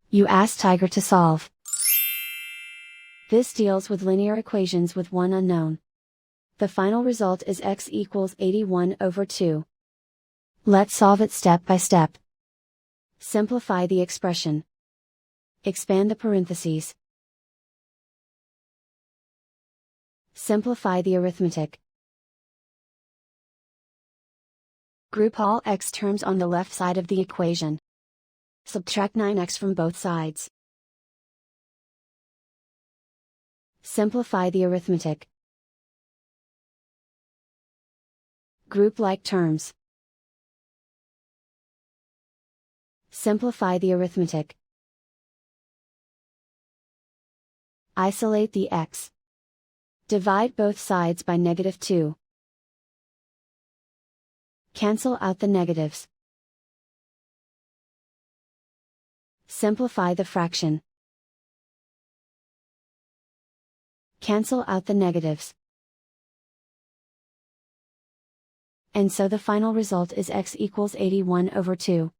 You ask Tiger to solve. This deals with linear equations with one unknown. The final result is x equals 81/2. Let's solve it step by step. Simplify the expression. Expand the parentheses. Simplify the arithmetic. Group all x terms on the left side of the equation. Subtract 9x from both sides. Simplify the arithmetic. Group like terms. Simplify the arithmetic. Isolate the x. Divide both sides by -2. Cancel out the negatives. Simplify the fraction. Cancel out the negatives. And so the final result is x equals 81/2.